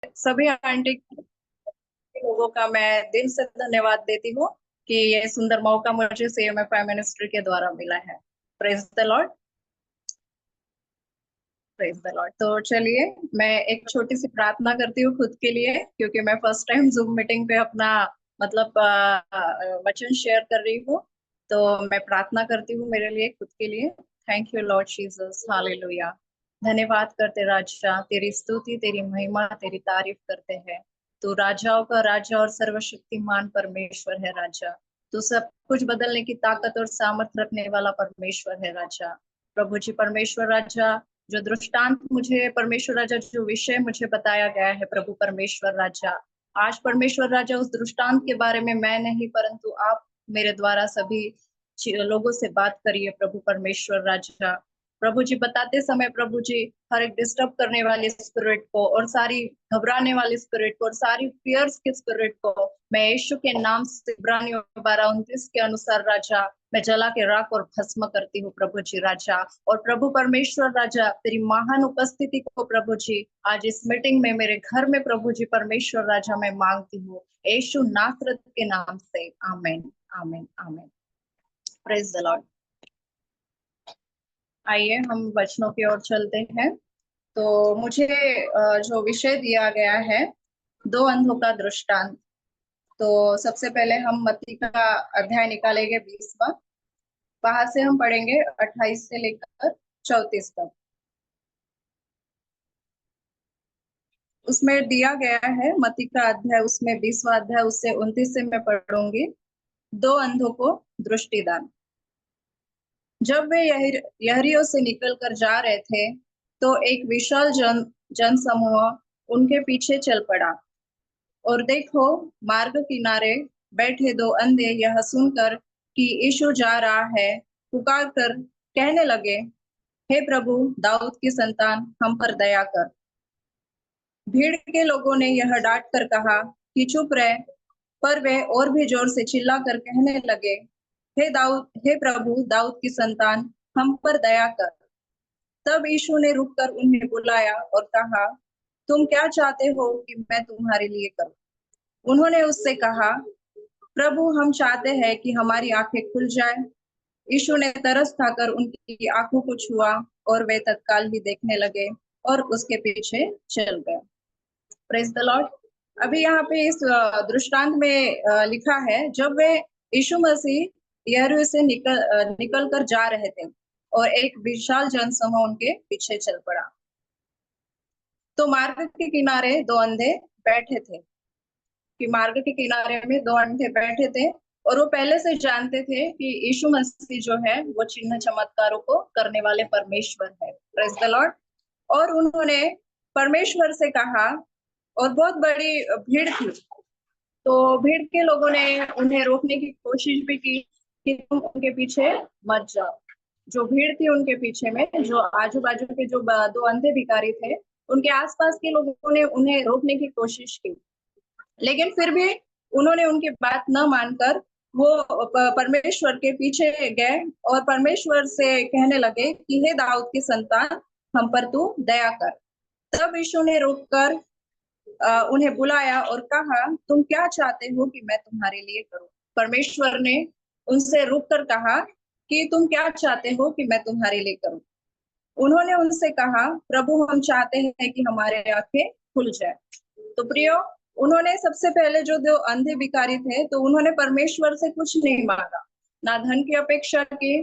सभी आंटी लोगों का मैं दिल से धन्यवाद देती हूँ कि ये सुंदर मौका मुझे सीएमए प्राइम मिनिस्टर के द्वारा मिला है। Praise the Lord. Praise the Lord. तो चलिए, मैं एक छोटी सी प्रार्थना करती हूँ खुद के लिए, क्योंकि मैं फर्स्ट टाइम जूम मीटिंग पे अपना मतलब वचन शेयर कर रही हूँ। तो मैं प्रार्थना करती हूँ मेरे लिए, खुद के लिए। Thank you Lord Jesus, hallelujah. धन्यवाद करते राजा, तेरी स्तुति, तेरी महिमा, तेरी तारीफ करते हैं। तू राजाओं का राजा और सर्वशक्तिमान परमेश्वर है राजा। तू सब कुछ बदलने की ताकत और सामर्थ रखने वाला परमेश्वर है राजा। प्रभु जी परमेश्वर राजा, जो दृष्टांत मुझे परमेश्वर राजा, जो विषय मुझे बताया गया है प्रभु परमेश्वर राजा, आज परमेश्वर राजा उस दृष्टांत के बारे में मैं नहीं परंतु आप मेरे द्वारा सभी लोगों से बात करिए प्रभु परमेश्वर राजा। प्रभु जी बताते समय प्रभु जी हर एक डिस्टर्ब करने वाले स्पिरिट को और सारी घबराने वाली स्पिरिट को और सारी फियर्स के स्पिरिट को मैं यीशु के नाम से इब्रानियों 12:29 के अनुसार राजा मैं जला के राख और भस्म करती हूँ प्रभु जी राजा। और प्रभु परमेश्वर राजा, तेरी महान उपस्थिति को प्रभु जी आज इस मीटिंग में मेरे घर में प्रभु जी परमेश्वर राजा मैं मांगती हूँ यीशु नासरत के नाम से। आमीन, आमीन, आमीन। Praise the Lord. आइए हम वचनों की ओर चलते हैं। तो मुझे जो विषय दिया गया है, दो अंधों का दृष्टांत। तो सबसे पहले हम मत्ती का अध्याय निकालेंगे 20वां। वहां से हम पढ़ेंगे 28 से लेकर 34 तक। उसमें दिया गया है मत्ती का अध्याय, उसमें 20वां अध्याय, उससे 29 से मैं पढ़ूंगी। दो अंधों को दृष्टिदान। जब वे यहरियो से निकल कर जा रहे थे तो एक विशाल जन समूह उनके पीछे चल पड़ा। और देखो, मार्ग किनारे बैठे दो अंधे यह सुनकर कि यीशु जा रहा है, पुकार कर कहने लगे, हे प्रभु, दाऊद की संतान, हम पर दया कर। भीड़ के लोगों ने यह डांट कर कहा कि चुप रहे, पर वे और भी जोर से चिल्ला कर कहने लगे, हे प्रभु, दाऊद की संतान, हम पर दया कर। तब यीशु ने रुककर उन्हें बुलाया और कहा, तुम क्या चाहते हो कि मैं तुम्हारे लिए करूं? उन्होंने उससे कहा, प्रभु, हम चाहते हैं कि हमारी आंखें खुल जाए। यीशु ने तरस खाकर उनकी आंखों को छुआ और वे तत्काल ही देखने लगे और उसके पीछे चल गए। Praise the Lord. अभी यहाँ पे इस दृष्टांत में लिखा है, जब वे यीशु मसीह यरीहो से निकल कर जा रहे थे और एक विशाल जनसमूह उनके पीछे चल पड़ा। तो मार्ग के किनारे दो अंधे बैठे थे, कि मार्ग के किनारे में दो अंधे बैठे थे और वो पहले से जानते थे कि यीशु मसीह जो है वो चिन्ह चमत्कारों को करने वाले परमेश्वर है। Praise the Lord. और उन्होंने परमेश्वर से कहा, और बहुत बड़ी भीड़ थी, तो भीड़ के लोगों ने उन्हें रोकने की कोशिश भी की कि तुम उनके पीछे मत जाओ। जो भीड़ थी उनके पीछे में, जो आजू बाजू के जो दो अंधे भिखारी थे, उनके आसपास के लोगों ने उन्हें रोकने की कोशिश की, लेकिन फिर भी उन्होंने उनकी बात न मानकर वो परमेश्वर के पीछे गए और परमेश्वर से कहने लगे कि हे दाऊद की संतान, हम पर तू दया कर। तब यीशु ने रुककर उन्हें बुलाया और कहा, तुम क्या चाहते हो कि मैं तुम्हारे लिए करूं? परमेश्वर ने उनसे रुककर कहा कि तुम क्या चाहते हो कि मैं तुम्हारे लिए करूं? उन्होंने उनसे कहा, प्रभु, हम चाहते हैं कि हमारे आंखें खुल जाए। तो प्रियो, उन्होंने सबसे पहले जो दो अंधे भिखारी थे, तो उन्होंने परमेश्वर से कुछ नहीं मांगा, ना धन की अपेक्षा की,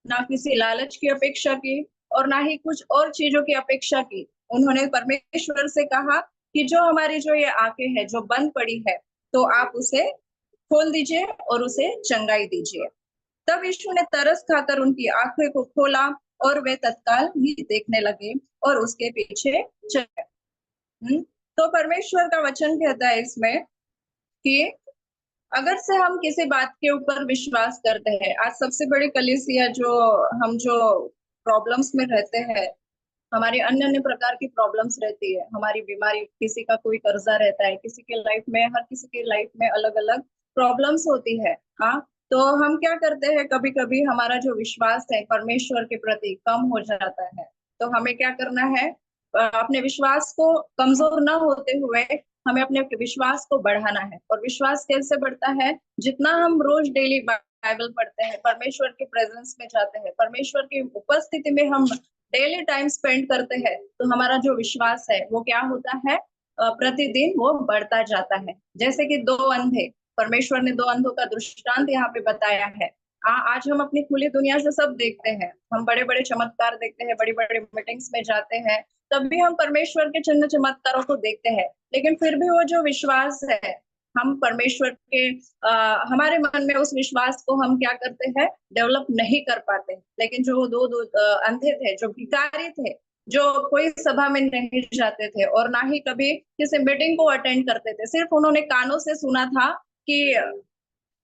ना किसी लालच की अपेक्षा की, और ना ही कुछ और चीजों की अपेक्षा की। उन्होंने परमेश्वर से कहा कि जो हमारी जो ये आंखें है जो बंद पड़ी है, तो आप उसे खोल दीजिए और उसे चंगाई दीजिए। तब यीशु ने तरस खाकर उनकी आंखें को खोला और वे तत्काल ही देखने लगे और उसके पीछे चल गए। तो परमेश्वर का वचन कहता है इसमें कि अगर से हम किसी बात के ऊपर विश्वास करते हैं, आज सबसे बड़ी कलीसिया जो प्रॉब्लम्स में रहते हैं, हमारी अन्य अन्य प्रकार की प्रॉब्लम्स रहती है, हमारी बीमारी, किसी का कोई कर्जा रहता है, किसी के लाइफ में, हर किसी के लाइफ में अलग अलग प्रॉब्लम्स होती है। हाँ, तो हम क्या करते हैं, कभी कभी हमारा जो विश्वास है परमेश्वर के प्रति कम हो जाता है। तो हमें क्या करना है, अपने विश्वास को कमजोर ना होते हुए हमें अपने विश्वास को बढ़ाना है। और विश्वास कैसे बढ़ता है? जितना हम रोज डेली बाइबल पढ़ते हैं, परमेश्वर के प्रेजेंस में जाते हैं, परमेश्वर की उपस्थिति में हम डेली टाइम स्पेंड करते हैं, तो हमारा जो विश्वास है वो क्या होता है? प्रतिदिन वो बढ़ता जाता है। जैसे कि दो अंधे, परमेश्वर ने दो अंधों का दृष्टांत यहाँ पे बताया है। आज हम अपनी खुली दुनिया से सब देखते हैं, हम बड़े बड़े चमत्कार देखते हैं, बड़ी बड़ी मीटिंग्स में जाते हैं, तब भी हम परमेश्वर के चिन्ह चमत्कारों को देखते हैं, लेकिन फिर भी वो जो विश्वास है, हम परमेश्वर के हमारे मन में उस विश्वास को हम क्या करते हैं? डेवलप नहीं कर पाते। लेकिन जो दो अंधे थे, जो भिखारी थे, जो कोई सभा में नहीं जाते थे और ना ही कभी किसी मीटिंग को अटेंड करते थे, सिर्फ उन्होंने कानों से सुना था कि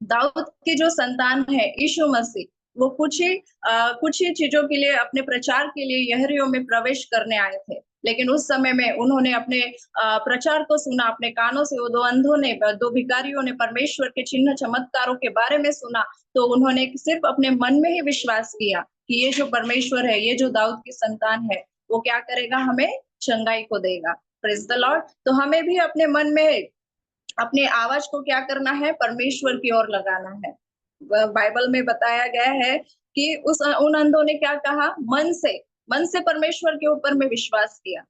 दाऊद की जो संतान है यीशु मसीह, वो कुछ ही चीजों के लिए, अपने प्रचार के लिए यहरियो में प्रवेश करने आए थे। लेकिन उस समय में उन्होंने अपने प्रचार को सुना, अपने कानों से वो दो अंधों ने, दो भिखारियों ने परमेश्वर के चिन्ह चमत्कारों के बारे में सुना, तो उन्होंने सिर्फ अपने मन में ही विश्वास किया कि ये जो परमेश्वर है, ये जो दाऊद की संतान है, वो क्या करेगा? हमें चंगाई को देगा। Praise the Lord. तो हमें भी अपने मन में अपनी आवाज को क्या करना है? परमेश्वर की ओर लगाना है। बाइबल में बताया गया है कि उन अंधों ने क्या कहा? मन से परमेश्वर के ऊपर में विश्वास किया।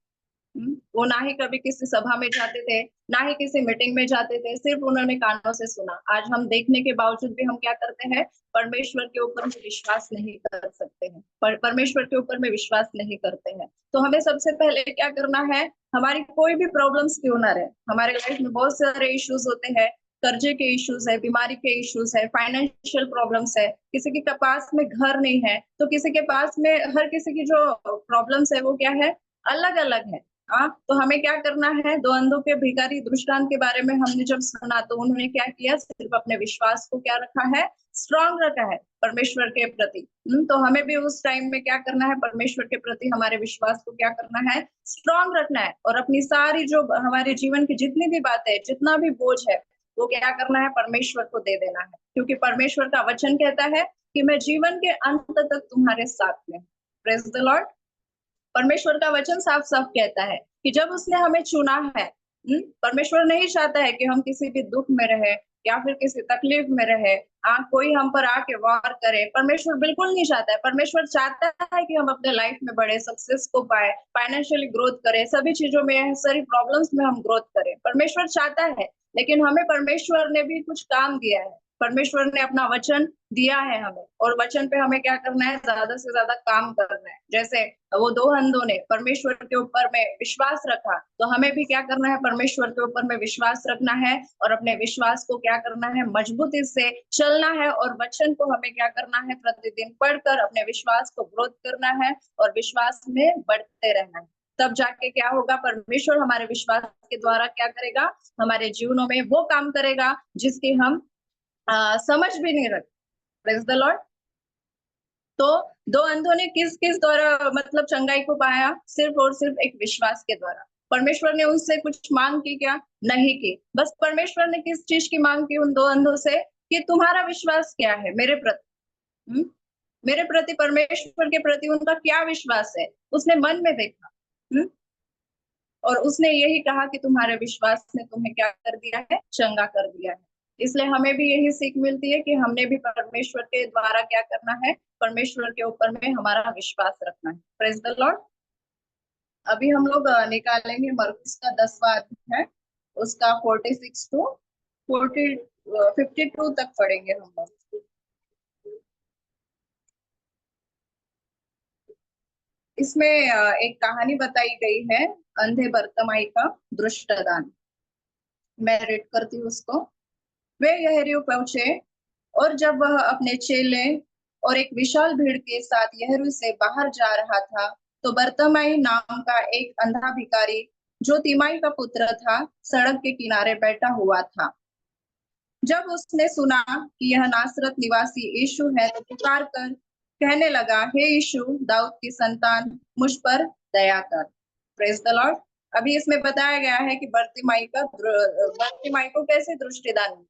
वो ना ही कभी किसी सभा में जाते थे, ना ही किसी मीटिंग में जाते थे, सिर्फ उन्होंने कानों से सुना। आज हम देखने के बावजूद भी हम क्या करते हैं? परमेश्वर के ऊपर में विश्वास नहीं कर सकते हैं, परमेश्वर के ऊपर में विश्वास नहीं करते हैं। तो हमें सबसे पहले क्या करना है? हमारी कोई भी प्रॉब्लम्स क्यों ना रहे, हमारे लाइफ में बहुत सारे इश्यूज होते हैं, कर्जे के इश्यूज है, बीमारी के इश्यूज है, फाइनेंशियल प्रॉब्लम्स है, किसी के पास में घर नहीं है, तो किसी के पास में, हर किसी की जो प्रॉब्लम्स है वो क्या है? अलग अलग है। तो हमें क्या करना है? दो अंधों के भिखारी दृष्टांत के बारे में हमने जब सुना, तो उन्होंने क्या किया? सिर्फ अपने विश्वास को क्या रखा है? स्ट्रांग रखा है परमेश्वर के प्रति। तो हमें भी उस टाइम में क्या करना है? परमेश्वर के प्रति हमारे विश्वास को क्या करना है? स्ट्रांग रखना है। और अपनी सारी जो हमारे जीवन की जितनी भी बातें, जितना भी बोझ है, वो क्या करना है? परमेश्वर को दे देना है। क्योंकि परमेश्वर का वचन कहता है कि मैं जीवन के अंत तक तुम्हारे साथ में। Praise the Lord. परमेश्वर का वचन साफ साफ कहता है कि जब उसने हमें चुना है, परमेश्वर नहीं चाहता है कि हम किसी भी दुख में रहे या फिर किसी तकलीफ में रहे, कोई हम पर आके वार करे। परमेश्वर बिल्कुल नहीं चाहता है। परमेश्वर चाहता है कि हम अपने लाइफ में बड़े सक्सेस को पाए, फाइनेंशियली ग्रोथ करें, सभी चीजों में, सारी प्रॉब्लम्स में हम ग्रोथ करें। परमेश्वर चाहता है, लेकिन हमें परमेश्वर ने भी कुछ काम दिया है। परमेश्वर ने अपना वचन दिया है हमें, और वचन पे हमें क्या करना है? ज्यादा से ज्यादा काम करना है। जैसे वो दो अंधों ने परमेश्वर के ऊपर में विश्वास रखा, तो हमें भी क्या करना है? परमेश्वर के ऊपर में विश्वास रखना है, और अपने विश्वास को क्या करना है? मजबूती से चलना है, और वचन को हमें क्या करना है? प्रतिदिन पढ़कर अपने विश्वास को ग्रोथ करना है, और विश्वास में बढ़ते रहना है। तब जाके क्या होगा? परमेश्वर हमारे विश्वास के द्वारा क्या करेगा? हमारे जीवनों में वो काम करेगा जिसकी हम समझ भी नहीं रखते। Praise the Lord. तो दो अंधों ने किस किस द्वारा मतलब चंगाई को पाया? सिर्फ और सिर्फ एक विश्वास के द्वारा। परमेश्वर ने उनसे कुछ मांग की क्या? नहीं की। बस परमेश्वर ने किस चीज की मांग की उन दो अंधों से? कि तुम्हारा विश्वास क्या है मेरे प्रति? मेरे प्रति, परमेश्वर के प्रति उनका क्या विश्वास है? उसने मन में देखा। और उसने यही कहा कि तुम्हारे विश्वास ने तुम्हें क्या कर दिया है? चंगा कर दिया है। इसलिए हमें भी यही सीख मिलती है कि हमने भी परमेश्वर के द्वारा क्या करना है? परमेश्वर के ऊपर में हमारा विश्वास रखना है। Praise the Lord. अभी हम लोग निकालेंगे मरकुस का 10वां अध्याय, उसका 46 टू 52 तक पढ़ेंगे हम लोग। इसमें एक कहानी बताई गई है, अंधे बर्तमाई का दृष्टदान। मैं रीड करती हूँ उसको। वे यहेरियो पहुंचे, और जब वह अपने चेले और एक विशाल भीड़ के साथ यहेरू से बाहर जा रहा था, तो बर्तमाई नाम का एक अंधा भिखारी, जो तिमाई का पुत्र था, सड़क के किनारे बैठा हुआ था। जब उसने सुना कि यह नासरत निवासी यीशु है, तो पुकार कर कहने लगा, हे यीशु, दाऊद की संतान, मुझ पर दया कर। Praise the Lord. अभी इसमें बताया गया है कि बर्तिमाई को कैसे दृष्टिदान।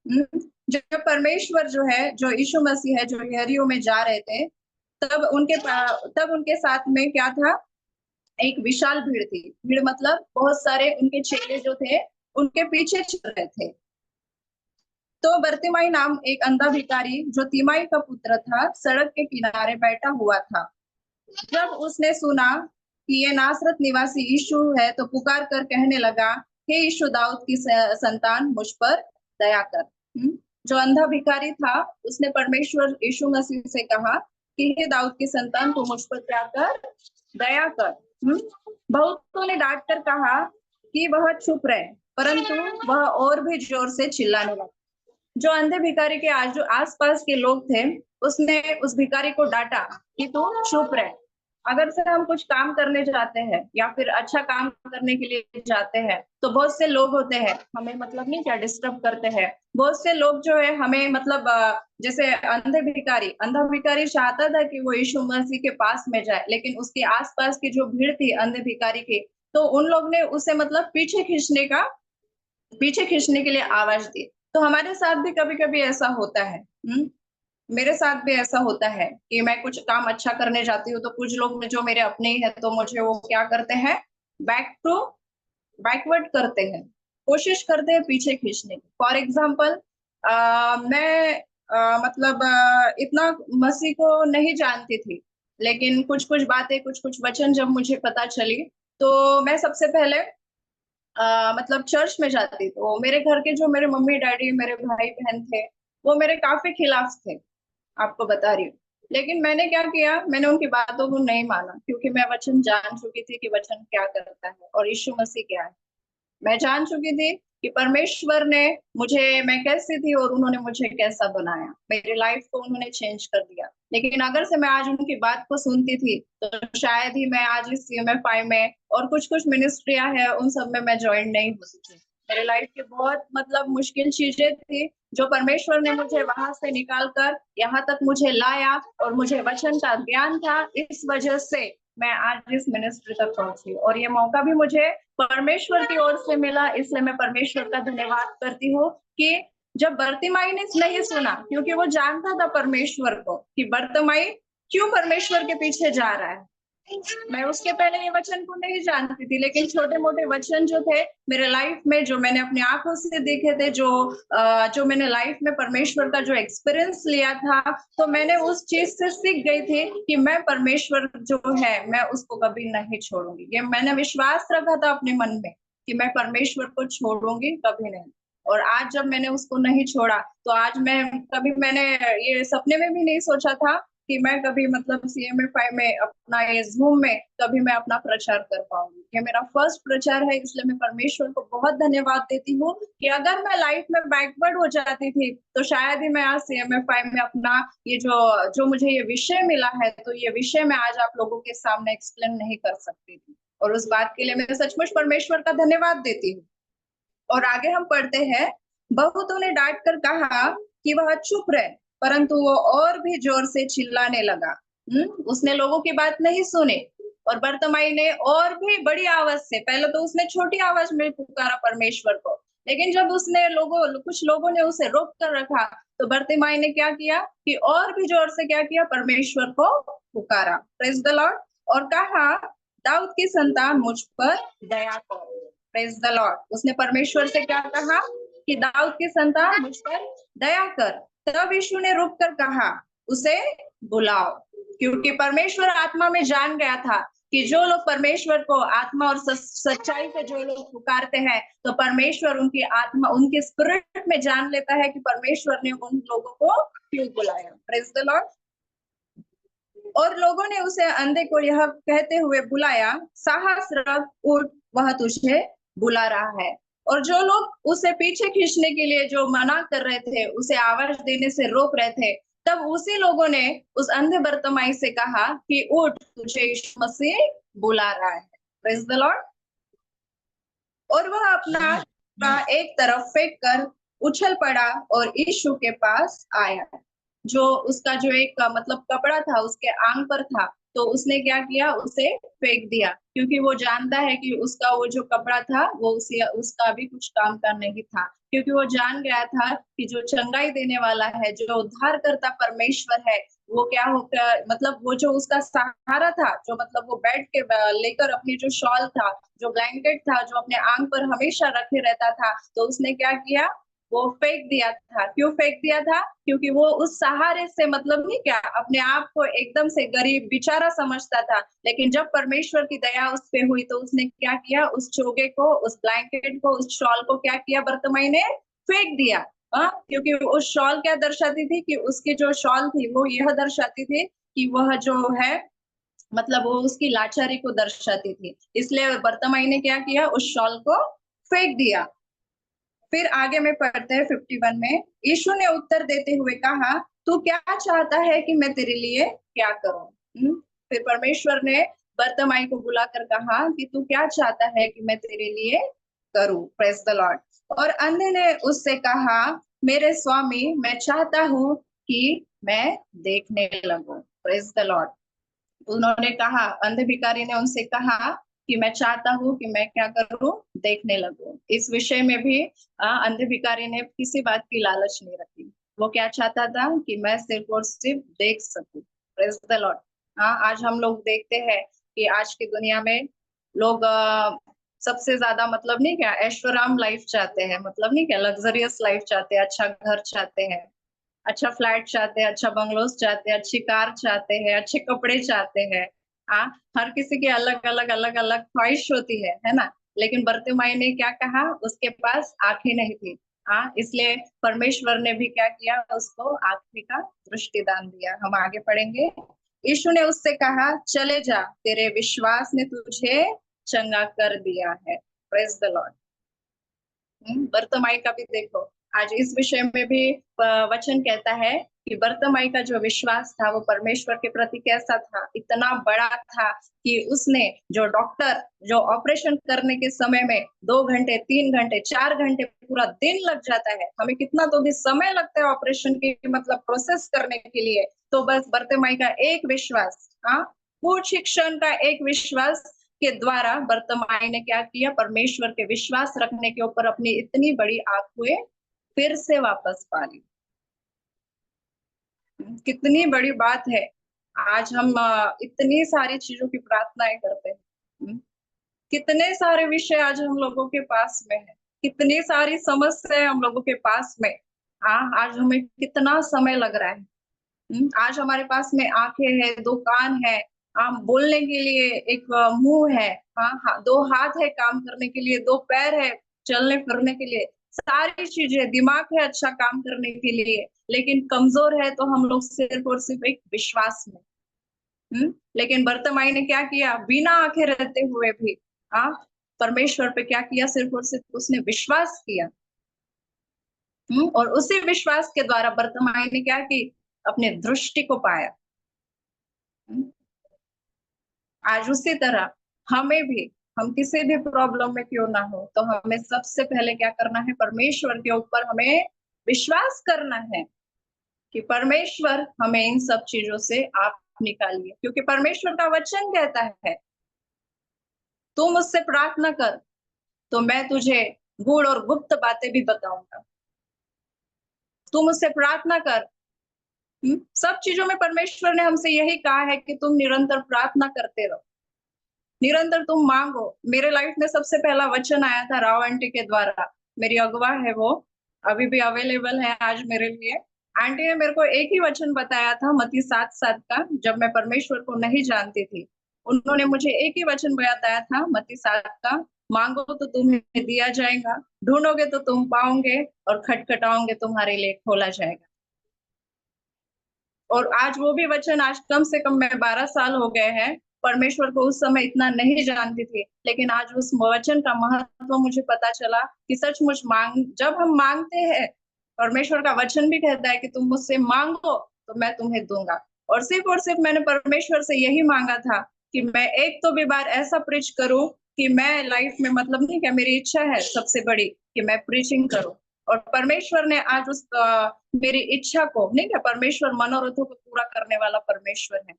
जब परमेश्वर जो है, जो यीशु मसीह है, जो यहरियो में जा रहे थे, तब उनके साथ में क्या था? एक विशाल भीड़ थी। भीड़ मतलब बहुत सारे उनके चेले जो थे उनके पीछे चल रहे थे। तो बरतिमाई नाम एक अंधा भिखारी जो तिमाई का पुत्र था सड़क के किनारे बैठा हुआ था। जब उसने सुना कि ये नासरत निवासी यीशु है तो पुकार कर कहने लगा, हे यीशु दाऊद की संतान, मुझ पर दया कर। जो अंधा भिखारी था उसने परमेश्वर यीशु मसीह से कहा कि हे दाऊद की संतान, तू मुझ पर क्या कर, दया कर। बहुतों ने डांट कर कहा कि वह चुप रहे, परंतु वह और भी जोर से चिल्लाने लगा। जो अंधे भिखारी के जो आसपास के लोग थे उसने उस भिखारी को डांटा कि तू चुप रहे। अगर से हम कुछ काम करने जाते हैं या फिर अच्छा काम करने के लिए जाते हैं तो बहुत से लोग होते हैं हमें मतलब नहीं क्या डिस्टर्ब करते हैं। बहुत से लोग जो है हमें मतलब जैसे अंधा भिखारी चाहता था कि वो यीशु मसीह के पास में जाए, लेकिन उसके आसपास की जो भीड़ थी अंधे भिखारी की, तो उन लोग ने उसे मतलब पीछे खींचने के लिए आवाज दी। तो हमारे साथ भी कभी-कभी ऐसा होता है। मेरे साथ भी ऐसा होता है कि मैं कुछ काम अच्छा करने जाती हूँ तो कुछ लोग जो मेरे अपने ही है तो मुझे वो क्या करते हैं, बैक टू बैकवर्ड करते हैं, कोशिश करते हैं पीछे खींचने की। फॉर एग्जाम्पल मैं मतलब इतना मसीह को नहीं जानती थी, लेकिन कुछ कुछ बातें कुछ कुछ वचन जब मुझे पता चली तो मैं सबसे पहले मतलब चर्च में जाती तो मेरे घर के जो मेरे मम्मी डैडी मेरे भाई बहन थे वो मेरे काफी खिलाफ थे, आपको बता रही हूँ। लेकिन मैंने क्या किया, मैंने उनकी बातों को नहीं माना क्योंकि मैं वचन जान चुकी थी कि वचन क्या करता है और यीशु मसीह क्या है। मैं जान चुकी थी कि परमेश्वर ने मुझे, मैं कैसी थी और उन्होंने मुझे कैसा बनाया, मेरी लाइफ को उन्होंने चेंज कर दिया। लेकिन अगर से मैं आज उनकी बात को सुनती थी तो शायद ही मैं आज इस CMFI में और कुछ कुछ मिनिस्ट्रियां है उन सब में मैं ज्वाइन नहीं होती थी। मेरे लाइफ की बहुत मतलब मुश्किल चीजें थी जो परमेश्वर ने मुझे वहां से निकाल कर यहाँ तक मुझे लाया और मुझे वचन का ज्ञान था। इस वजह से मैं आज इस मिनिस्ट्री तक पहुंची और ये मौका भी मुझे परमेश्वर की ओर से मिला, इसलिए मैं परमेश्वर का धन्यवाद करती हूँ कि जब बर्तिमाई ने नहीं सुना, क्योंकि वो जानता था परमेश्वर को कि बर्तिमाई क्यों परमेश्वर के पीछे जा रहा है। मैं उसके पहले ये वचन को नहीं जानती थी, लेकिन छोटे मोटे वचन जो थे मेरे लाइफ में जो मैंने अपनी आंखों से देखे थे, जो मैंने लाइफ में परमेश्वर का जो एक्सपीरियंस लिया था, तो मैंने उस चीज से सीख गई थी कि मैं परमेश्वर जो है मैं उसको कभी नहीं छोड़ूंगी। ये मैंने विश्वास रखा था अपने मन में कि मैं परमेश्वर को छोड़ूंगी कभी नहीं। और आज जब मैंने उसको नहीं छोड़ा तो आज मैंने ये सपने में भी नहीं सोचा था कि मैं कभी मतलब CMFI में अपना ये Zoom में कभी मैं अपना प्रचार कर पाऊंगी। ये मेरा फर्स्ट प्रचार है, इसलिए मैं परमेश्वर को बहुत धन्यवाद देती हूँ कि अगर मैं लाइफ में बैकवर्ड हो जाती थी तो शायद ही मैं आज CMFI में अपना ये जो जो मुझे ये विषय मिला है तो ये विषय मैं आज आप लोगों के सामने एक्सप्लेन नहीं कर सकती थी। और उस बात के लिए मैं सचमुच परमेश्वर का धन्यवाद देती हूँ। और आगे हम पढ़ते हैं, बहुतों ने डांट कर कहा कि वह चुप रहे, परंतु वो और भी जोर से चिल्लाने लगा। उसने लोगों की बात नहीं सुनी और बर्तमाई ने और भी बड़ी आवाज से, पहले तो उसने छोटी आवाज में पुकारा परमेश्वर को, लेकिन जब उसने कुछ लोगों ने उसे रोक कर रखा तो बर्तिमाई ने क्या किया कि और भी जोर से क्या किया, परमेश्वर को पुकारा, प्रेज द लॉर्ड, और कहा, दाऊद की संतान, मुझ पर दया करो। Praise the Lord. उसने परमेश्वर से क्या कहा कि दाऊद की संतान, मुझ पर दया कर। तब यीशु ने रुक कर कहा, उसे बुलाओ, क्योंकि परमेश्वर आत्मा में जान गया था कि जो लोग परमेश्वर को आत्मा और सच्चाई से जो लोग पुकारते हैं तो परमेश्वर उनकी आत्मा, उनके स्पिरिट में जान लेता है कि परमेश्वर ने उन लोगों को क्यों बुलाया। Praise the Lord. और लोगों ने उसे अंधे को यह कहते हुए बुलाया, साहस रख, उठ, वह तुझे बुला रहा है। और जो लोग उसे पीछे खींचने के लिए जो मना कर रहे थे, उसे आवाज देने से रोक रहे थे, तब उसी लोगों ने उस अंधे बर्तमाई से कहा कि उठ, तुझे यीशु मसीह बुला रहा है। Praise the Lord. और वह अपना एक तरफ फेंक कर उछल पड़ा और यीशु के पास आया। जो उसका जो एक मतलब कपड़ा था उसके आंग पर था, तो उसने क्या किया, उसे फेंक दिया, क्योंकि वो जानता है कि उसका वो जो कपड़ा था वो उसका भी कुछ काम का नहीं था, क्योंकि वो जान गया था कि जो चंगाई देने वाला है, जो उद्धार करता परमेश्वर है, वो क्या होता है, मतलब वो जो उसका सहारा था, जो मतलब वो बेड के लेकर अपनी जो शॉल था, जो ब्लैंकेट था, जो अपने आंग पर हमेशा रखे रहता था, तो उसने क्या किया, वो फेंक दिया था। क्यों फेंक दिया था? क्योंकि वो उस सहारे से मतलब नहीं क्या अपने आप को एकदम से गरीब बेचारा समझता था। लेकिन जब परमेश्वर की दया उस पे हुई तो उसने क्या किया, उस चोगे को, उस ब्लैंकेट को, उस शॉल को क्या किया, बर्तिमाई ने फेंक दिया। हाँ, क्योंकि उस शॉल क्या दर्शाती थी, कि उसकी जो शॉल थी वो यह दर्शाती थी कि वह जो है, मतलब वो उसकी लाचारी को दर्शाती थी। इसलिए बर्तिमाई ने क्या किया, उस शॉल को फेंक दिया। फिर आगे में पढ़ते हैं 51 में, यीशु ने उत्तर देते हुए कहा, तू क्या चाहता है कि मैं तेरे लिए क्या करूं? फिर परमेश्वर ने बर्तिमाई को बुलाकर कहा कि तू क्या चाहता है कि मैं तेरे लिए करूं? Praise the Lord. और अंधे ने उससे कहा, मेरे स्वामी, मैं चाहता हूं कि मैं देखने लगूं। Praise the Lord. उन्होंने कहा, अंधे भिखारी ने उनसे कहा कि मैं चाहता हूँ कि मैं क्या करूं, देखने लगूं। इस विषय में भी अंधे भिखारी ने किसी बात की लालच नहीं रखी। वो क्या चाहता था, कि मैं सिर्फ और सिर्फ देख सकूं। Praise the Lord. हाँ, आज हम लोग देखते हैं कि आज की दुनिया में लोग सबसे ज्यादा मतलब नहीं क्या ऐशोराम लाइफ चाहते हैं, मतलब नहीं क्या लग्जरियस लाइफ चाहते हैं, अच्छा घर चाहते हैं, अच्छा फ्लैट चाहते हैं, अच्छा बंगलोज चाहते हैं, अच्छी कार चाहते हैं, अच्छे कपड़े चाहते हैं। हाँ, हर किसी की अलग अलग ख्वाहिश होती है ना। लेकिन बर्तिमाई ने क्या कहा, उसके पास आंखें नहीं थी। हाँ, इसलिए परमेश्वर ने भी क्या किया, उसको आंखें का दृष्टिदान दिया। हम आगे पढ़ेंगे। यीशु ने उससे कहा, चले जा, तेरे विश्वास ने तुझे चंगा कर दिया है। Praise the lord. बर्तमाई का भी देखो, आज इस विषय में भी वचन कहता है कि बर्तमाई का जो विश्वास था वो परमेश्वर के प्रति कैसा था, इतना बड़ा था कि उसने जो डॉक्टर जो ऑपरेशन करने के समय में 2 घंटे 3 घंटे 4 घंटे पूरा दिन लग जाता है, हमें कितना तो भी समय लगता है ऑपरेशन की मतलब प्रोसेस करने के लिए, तो बस बर्तमाई का एक विश्वास, हाँ, कुछ क्षण का एक विश्वास के द्वारा बर्तमाई ने क्या किया, परमेश्वर के विश्वास रखने के ऊपर अपनी इतनी बड़ी आंखें फिर से वापस पा ली। कितनी बड़ी बात है। आज हम इतनी सारी चीजों की प्रार्थनाएं करते हैं। कितने सारे विषय आज हम लोगों के पास में है, कितनी सारी समस्याएं हम लोगों के पास में। आज हमें कितना समय लग रहा है। आज हमारे पास में आंखें है, 2 कान है, बोलने के लिए एक मुंह है, हाँ, 2 हाथ है काम करने के लिए, 2 पैर है चलने फिरने के लिए, सारी चीजें, दिमाग है अच्छा काम करने के लिए, लेकिन कमजोर है तो हम लोग सिर्फ और सिर्फ एक विश्वास में। लेकिन बर्तमाई ने क्या किया, बिना आंखें रहते हुए भी हाँ परमेश्वर पे क्या किया, सिर्फ और सिर्फ उसने विश्वास किया। और उसी विश्वास के द्वारा बर्तमाई ने क्या की, अपने दृष्टि को पाया। हम्म, आज उसी तरह हमें भी, हम किसी भी प्रॉब्लम में क्यों ना हो, तो हमें सबसे पहले क्या करना है, परमेश्वर के ऊपर हमें विश्वास करना है कि परमेश्वर हमें इन सब चीजों से आप निकालिए। क्योंकि परमेश्वर का वचन कहता है, तू मुझसे प्रार्थना कर तो मैं तुझे गूढ़ और गुप्त बातें भी बताऊंगा। तू मुझसे प्रार्थना कर। सब चीजों में परमेश्वर ने हमसे यही कहा है कि तुम निरंतर प्रार्थना करते रहो, निरंतर तुम मांगो। मेरे लाइफ में सबसे पहला वचन आया था राव आंटी के द्वारा। मेरी अगवा है वो, अभी भी अवेलेबल है आज मेरे लिए। आंटी ने मेरे को एक ही वचन बताया था, मत्ती 7:7 का, जब मैं परमेश्वर को नहीं जानती थी। उन्होंने मुझे एक ही वचन बताया था, मत्ती 7 का, मांगो तो तुम्हें दिया जाएगा, ढूंढोगे तो तुम पाओगे, और खटखटाओगे तुम्हारे लिए खोला जाएगा। और आज वो भी वचन, आज कम से कम मैं 12 साल हो गए हैं, परमेश्वर को उस समय इतना नहीं जानती थी, लेकिन आज उस वचन का महत्व मुझे पता चला कि सचमुच जब हम मांगते हैं, परमेश्वर का वचन भी कहता है कि तुम मुझसे मांगो तो मैं तुम्हें दूंगा। और सिर्फ मैंने परमेश्वर से यही मांगा था कि मैं एक तो भी बार ऐसा प्रीच करूं कि मैं लाइफ में मतलब नहीं क्या, मेरी इच्छा है सबसे बड़ी कि मैं प्रीचिंग करूं। और परमेश्वर ने आज उस मेरी इच्छा को नहीं क्या, परमेश्वर मनोरथों को पूरा करने वाला परमेश्वर है।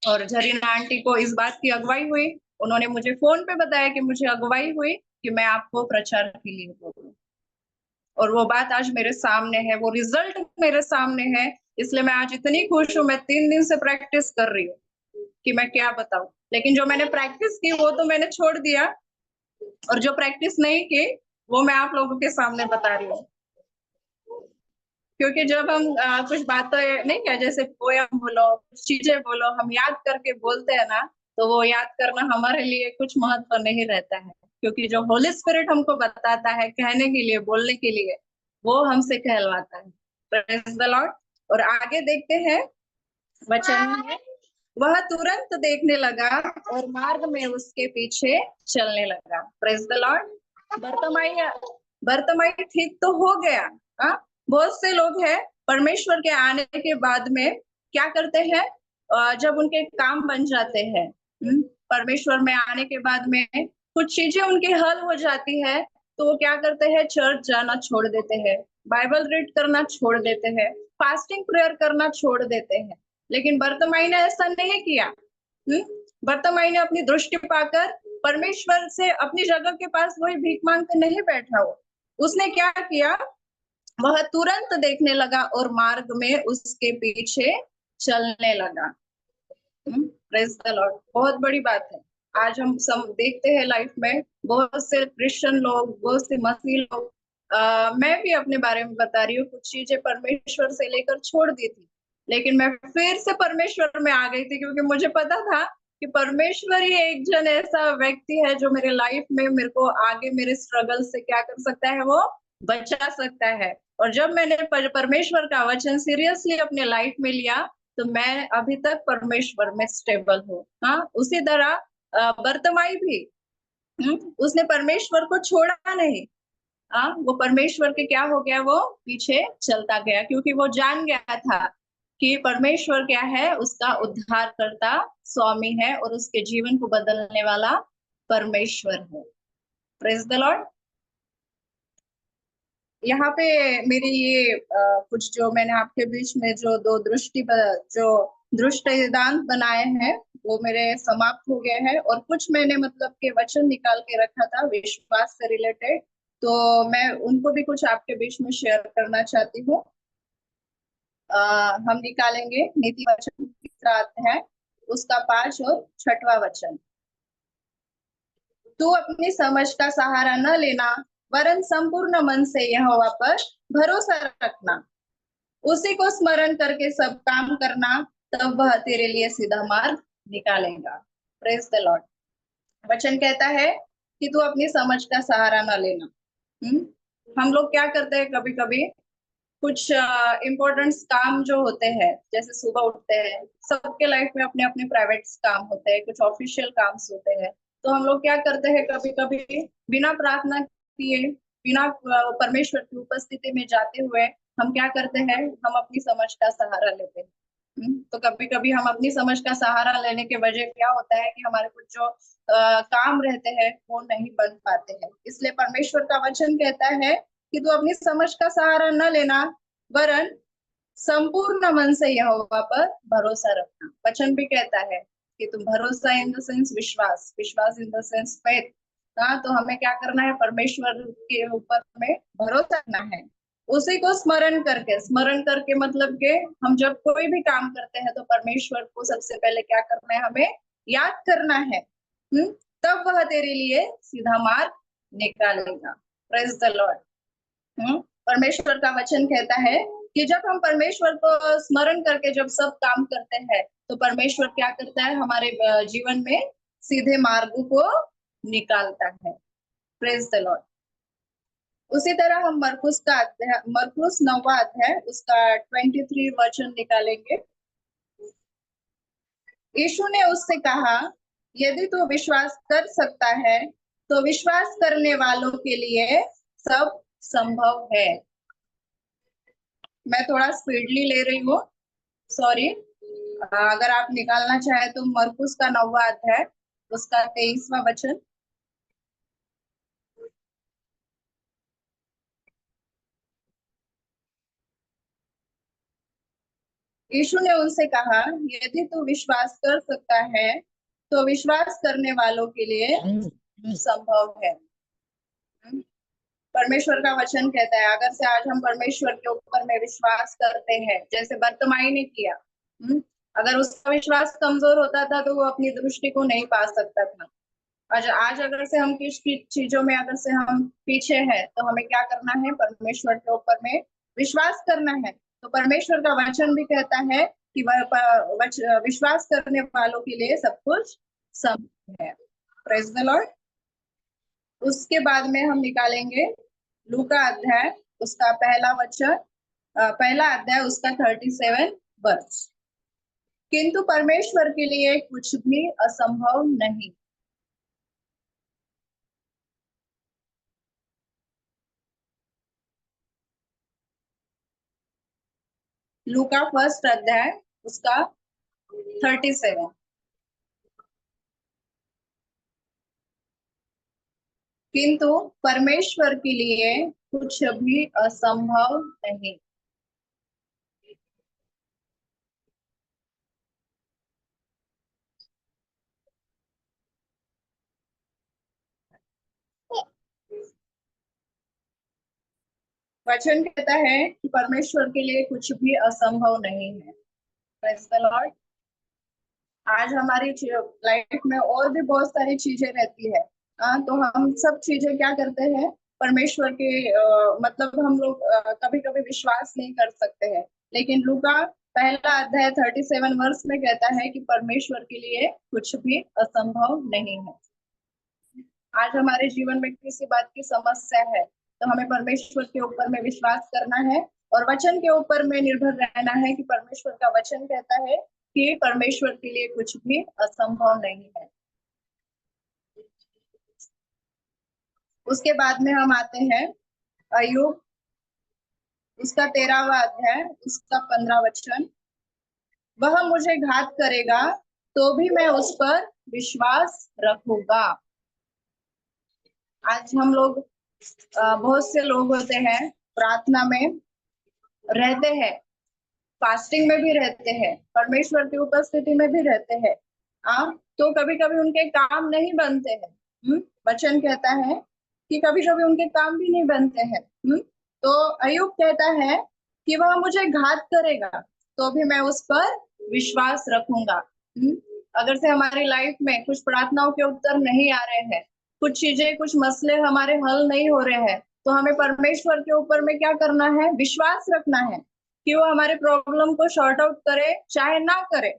और जरीना आंटी को इस बात की अगुवाई हुई, उन्होंने मुझे फोन पे बताया कि मुझे अगुवाई हुई कि मैं आपको प्रचार के लिए बोलूं। और वो बात आज मेरे सामने है, वो रिजल्ट मेरे सामने है इसलिए मैं आज इतनी खुश हूँ। मैं 3 दिन से प्रैक्टिस कर रही हूँ कि मैं क्या बताऊं, लेकिन जो मैंने प्रैक्टिस की वो तो मैंने छोड़ दिया, और जो प्रैक्टिस नहीं की वो मैं आप लोगों के सामने बता रही हूँ। क्योंकि जब हम कुछ बातें नहीं क्या, जैसे पोयम बोलो, कुछ चीजें बोलो, हम याद करके बोलते हैं ना, तो वो याद करना हमारे लिए कुछ महत्व नहीं रहता है, क्योंकि जो होली स्पिरिट हमको बताता है कहने के लिए, बोलने के लिए, वो हमसे कहलवाता है। Praise the Lord. और आगे देखते हैं वचन में, वह तुरंत देखने लगा और मार्ग में उसके पीछे चलने लगा। Praise the lord. बर्तमाई बर्तमाई ठीक तो हो गया। हाँ, बहुत से लोग हैं परमेश्वर के आने के बाद में क्या करते हैं, जब उनके काम बन जाते हैं, परमेश्वर में आने के बाद में कुछ चीजें उनकी हल हो जाती है, तो वो क्या करते हैं, चर्च जाना छोड़ देते हैं, बाइबल रीड करना छोड़ देते हैं, फास्टिंग प्रेयर करना छोड़ देते हैं। लेकिन बर्तमाई ने ऐसा नहीं किया। बर्तमाई ने अपनी दृष्टि पाकर परमेश्वर से अपनी जगह के पास वही भीख मांगते नहीं बैठा। वो उसने क्या किया, वह तुरंत देखने लगा और मार्ग में उसके पीछे चलने लगा। Praise the Lord. बहुत बड़ी बात है। आज हम सब देखते हैं लाइफ में बहुत से क्रिश्चियन लोग, बहुत से मसीह लोग, मैं भी अपने बारे में बता रही हूँ, कुछ चीजें परमेश्वर से लेकर छोड़ दी थी, लेकिन मैं फिर से परमेश्वर में आ गई थी, क्योंकि मुझे पता था कि परमेश्वर ही एक जन ऐसा व्यक्ति है जो मेरे लाइफ में मेरे को आगे मेरे स्ट्रगल से क्या कर सकता है, वो बचा सकता है। और जब मैंने परमेश्वर का वचन सीरियसली अपने लाइफ में लिया, तो मैं अभी तक परमेश्वर में स्टेबल हूँ। हाँ, उसी तरह बर्तमाई भी, उसने परमेश्वर को छोड़ा नहीं। हाँ, वो परमेश्वर के क्या हो गया, वो पीछे चलता गया, क्योंकि वो जान गया था कि परमेश्वर क्या है, उसका उद्धार करता स्वामी है और उसके जीवन को बदलने वाला परमेश्वर है। Praise the Lord. यहाँ पे मेरी ये कुछ जो मैंने आपके बीच में जो जो दृष्टिदान बनाए हैं, वो मेरे समाप्त हो गए हैं, और कुछ मैंने मतलब के वचन निकाल के रखा था विश्वास से रिलेटेड, तो मैं उनको भी कुछ आपके बीच में शेयर करना चाहती हूँ। हम निकालेंगे नीति वचन 3 अध्याय, उसका 5 और 6वां वचन। तू अपनी समझ का सहारा न लेना, वरन संपूर्ण मन से यहोवा पर भरोसा रखना, उसी को स्मरण करके सब काम करना, तब वह तेरे लिए सीधा मार्ग निकालेगा। Praise the Lord. वचन कहता है कि तू अपनी समझ का सहारा न लेना। हम लोग क्या करते हैं, कभी कभी कुछ इम्पोर्टेंट काम जो होते हैं, जैसे सुबह उठते हैं, सबके लाइफ में अपने अपने प्राइवेट काम होते हैं, कुछ ऑफिशियल काम होते हैं, तो हम लोग क्या करते हैं, कभी कभी बिना प्रार्थना किए, बिना परमेश्वर की उपस्थिति में जाते हुए हम क्या करते हैं, हम अपनी समझ का सहारा लेते हैं। तो कभी कभी हम अपनी समझ का सहारा लेने के वजह क्या होता है कि हमारे कुछ जो काम रहते हैं वो नहीं बन पाते हैं। इसलिए परमेश्वर का वचन कहता है कि तू अपनी समझ का सहारा न लेना, वरन संपूर्ण मन से यहोवा पर भरोसा रखना। वचन भी कहता है कि तुम भरोसा इन द सेंस विश्वास, विश्वास इन द सेंस फेथ। हाँ, तो हमें क्या करना है, परमेश्वर के ऊपर में भरोसा करना है, उसी को स्मरण करके। स्मरण करके मतलब के हम जब कोई भी काम करते हैं तो परमेश्वर को सबसे पहले क्या करना है, हमें याद करना है। तब वह तेरे लिए सीधा मार्ग निकालेगा। Praise the Lord. परमेश्वर का वचन कहता है कि जब हम परमेश्वर को स्मरण करके जब सब काम करते हैं, तो परमेश्वर क्या करता है, हमारे जीवन में सीधे मार्ग को निकालता है। Praise the Lord. उसी तरह हम मरकुस 9वां अध्याय, उसका 23 वचन निकालेंगे। यीशु ने उससे कहा, यदि तू विश्वास कर सकता है तो विश्वास करने वालों के लिए सब संभव है। मैं थोड़ा स्पीडली ले रही हूँ, सॉरी। अगर आप निकालना चाहे तो मरकुस का 9वां अध्याय, उसका 23वां वचन। यीशु ने उनसे कहा, यदि तू विश्वास कर सकता है तो विश्वास करने वालों के लिए संभव है। परमेश्वर का वचन कहता है, अगर से आज हम परमेश्वर के ऊपर में विश्वास करते हैं, जैसे बर्तमाई ने किया, अगर उसका विश्वास कमजोर होता था तो वो अपनी दृष्टि को नहीं पा सकता था। आज अगर से हम किस चीजों में अगर से हम पीछे हैं, तो हमें क्या करना है? परमेश्वर के ऊपर में विश्वास करना है। तो परमेश्वर का वचन भी कहता है कि विश्वास करने वालों के लिए सब कुछ संभव है। Praise the Lord. उसके बाद में हम निकालेंगे लूका अध्याय, उसका पहला अध्याय, उसका 37 वर्ष। किंतु परमेश्वर के लिए कुछ भी असंभव नहीं। लूका फर्स्ट अध्याय, उसका 37। किंतु परमेश्वर के लिए कुछ भी असंभव नहीं। वचन कहता है कि परमेश्वर के लिए कुछ भी असंभव नहीं है। Praise the Lord. आज हमारी लाइफ में और भी बहुत सारी चीजें रहती है, तो हम सब चीजें क्या करते हैं? परमेश्वर के मतलब हम लोग कभी कभी विश्वास नहीं कर सकते हैं, लेकिन लूका पहला अध्याय 37 वर्ष में कहता है कि परमेश्वर के लिए कुछ भी असंभव नहीं है। आज हमारे जीवन में किसी बात की समस्या है, तो हमें परमेश्वर के ऊपर में विश्वास करना है और वचन के ऊपर में निर्भर रहना है कि परमेश्वर का वचन कहता है कि परमेश्वर के लिए कुछ भी असंभव नहीं है। उसके बाद में हम आते हैं अय्यूब, उसका 13वां अध्याय, उसका 15 वचन। वह मुझे घात करेगा तो भी मैं उस पर विश्वास रखूंगा। आज हम लोग बहुत से लोग होते हैं, प्रार्थना में रहते हैं, फास्टिंग में भी रहते हैं, परमेश्वर की उपस्थिति में भी रहते हैं, तो कभी कभी उनके काम नहीं बनते हैं। वचन कहता है कि कभी कभी उनके काम भी नहीं बनते हैं। तो अय्यूब कहता है कि वह मुझे घात करेगा तो भी मैं उस पर विश्वास रखूंगा। अगर से हमारी लाइफ में कुछ प्रार्थनाओं के उत्तर नहीं आ रहे हैं, कुछ चीजें, कुछ मसले हमारे हल नहीं हो रहे हैं, तो हमें परमेश्वर के ऊपर में क्या करना है? विश्वास रखना है कि वो हमारे प्रॉब्लम को सॉर्ट आउट करे चाहे ना करे,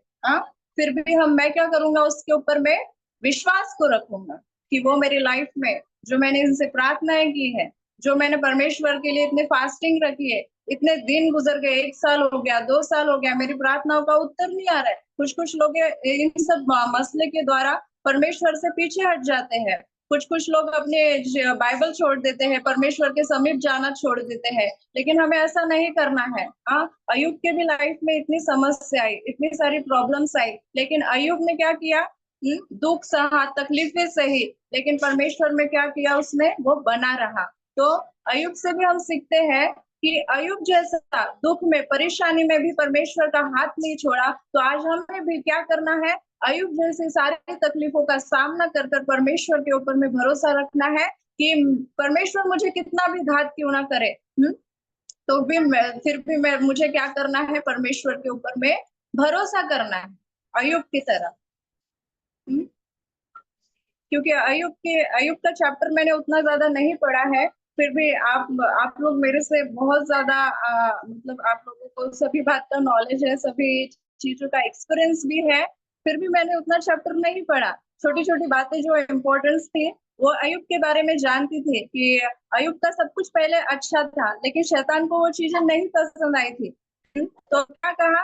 फिर भी मैं क्या करूंगा? उसके ऊपर में विश्वास को रखूंगा कि वो मेरी लाइफ में जो मैंने इनसे प्रार्थनाएं की है, जो मैंने परमेश्वर के लिए इतने फास्टिंग रखी है, इतने दिन गुजर गए, 1 साल हो गया, 2 साल हो गया, मेरी प्रार्थनाओं का उत्तर नहीं आ रहा है। कुछ लोग इन सब मसले के द्वारा परमेश्वर से पीछे हट जाते हैं। कुछ लोग अपने बाइबल छोड़ देते हैं, परमेश्वर के समीप जाना छोड़ देते हैं, लेकिन हमें ऐसा नहीं करना है। अय्यूब के भी लाइफ में इतनी समस्या आई, इतनी सारी प्रॉब्लम्स आई, लेकिन अय्यूब ने क्या किया? दुख सहा, तकलीफें सही, लेकिन परमेश्वर में क्या किया उसने? वो बना रहा। तो अय्यूब से भी हम सीखते हैं कि अय्यूब जैसा दुख में, परेशानी में भी परमेश्वर का हाथ नहीं छोड़ा, तो आज हमें भी क्या करना है? अय्यूब जैसे सारी तकलीफों का सामना कर परमेश्वर के ऊपर में भरोसा रखना है कि परमेश्वर मुझे कितना भी घात क्यों ना करे, तो भी फिर भी मुझे क्या करना है? परमेश्वर के ऊपर में भरोसा करना है, अय्यूब की तरह। क्योंकि अय्यूब का चैप्टर मैंने उतना ज्यादा नहीं पढ़ा है, फिर भी आप लोग मेरे से बहुत ज्यादा मतलब आप लोगों को सभी बात का नॉलेज है, सभी चीजों का एक्सपीरियंस भी है, फिर भी मैंने उतना चैप्टर नहीं पढ़ा। छोटी छोटी बातें जो इम्पोर्टेंस थी वो अय्यूब के बारे में जानती थी कि अय्यूब का सब कुछ पहले अच्छा था, लेकिन शैतान को वो चीजें नहीं पसंद आई थी। तो क्या कहा?